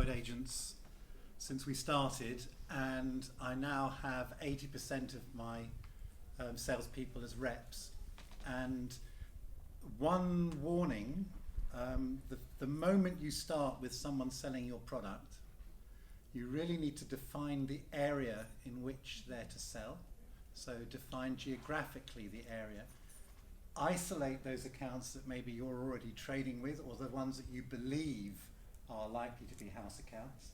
employed agents since we started, and I now have 80% of my salespeople as reps. And one warning, the moment you start with someone selling your product, you really need to define the area in which they're to sell. So define geographically the area. Isolate those accounts that maybe you're already trading with, or the ones that you believe are likely to be house accounts.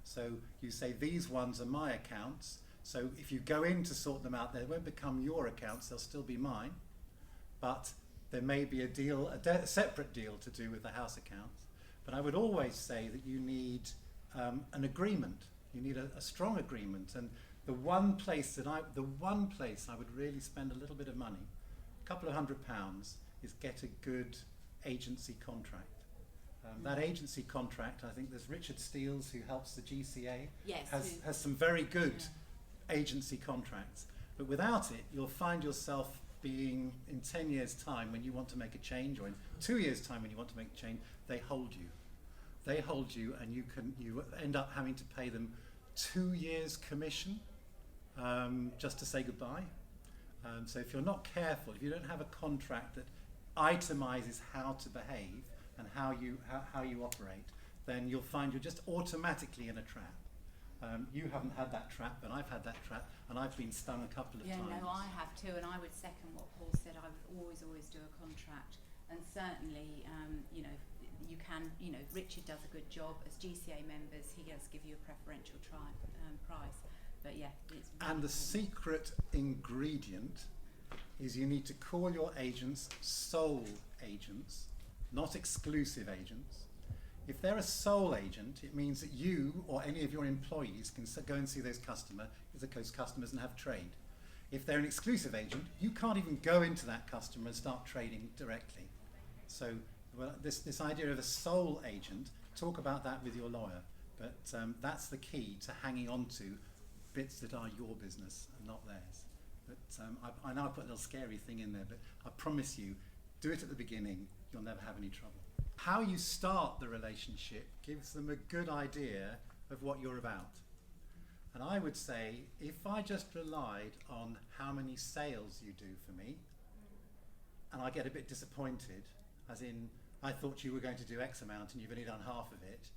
So you say, these ones are my accounts, so if you go in to sort them out, they won't become your accounts, they'll still be mine, but there may be a deal, a separate deal to do with the house accounts. But I would always say that you need an agreement. You need a strong agreement, and the one place I would really spend a little bit of money, a couple of £100, is get a good agency contract. That agency contract, I think there's Richard Steels, who helps the GCA, yes, has some very good agency contracts. But without it, you'll find yourself being, in 10 years' time, when you want to make a change, or in 2 years' time when you want to make a change, they hold you. They hold you, and you end up having to pay them 2 years' commission just to say goodbye. So if you're not careful, if you don't have a contract that itemizes how to behave and how you operate, then you'll find you're just automatically in a trap. You haven't had that trap, but I've had that trap, and I've been stung a couple of times. Yeah, no, I have too, and I would second what Paul said. I would always do a contract, and certainly, you can, Richard does a good job. As GCA members, he does give you a preferential price. But yeah, it's really and the secret ingredient is you need to call your agents sole agents, not exclusive agents. If they're a sole agent, it means that you or any of your employees can go and see those customers and have trade. If they're an exclusive agent, you can't even go into that customer and start trading directly. So this idea of a sole agent, talk about that with your lawyer. But that's the key to hanging on to bits that are your business and not theirs. But I know I put a little scary thing in there, but I promise you, do it at the beginning, you'll never have any trouble. How you start the relationship gives them a good idea of what you're about. And I would say, if I just relied on how many sales you do for me, and I get a bit disappointed, as in, I thought you were going to do X amount and you've only done half of it,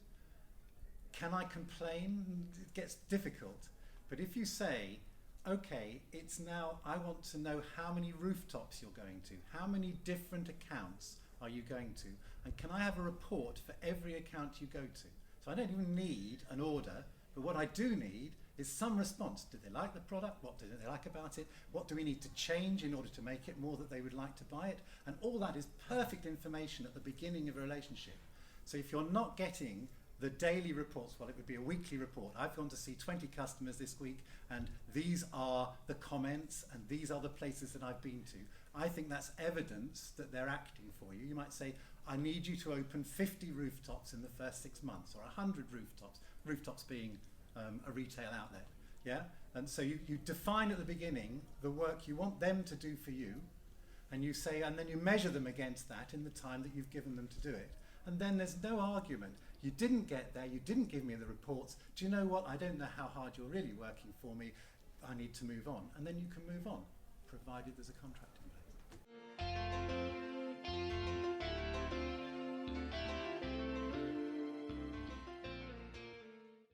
can I complain? It gets difficult. But if you say, okay, it's now, I want to know how many rooftops you're going to, how many different accounts are you going to, and can I have a report for every account you go to? So I don't even need an order, but what I do need is some response. Do they like the product? What do they like about it? What do we need to change in order to make it more that they would like to buy it? And all that is perfect information at the beginning of a relationship. So if you're not getting the daily reports, well, it would be a weekly report. I've gone to see 20 customers this week, and these are the comments, and these are the places that I've been to. I think that's evidence that they're acting for you. You might say, I need you to open 50 rooftops in the first 6 months, or 100 rooftops being a retail outlet. Yeah? And so you define at the beginning the work you want them to do for you, and you say, and then you measure them against that in the time that you've given them to do it. And then there's no argument. You didn't get there, you didn't give me the reports. Do you know what? I don't know how hard you're really working for me. I need to move on. And then you can move on, provided there's a contract in place.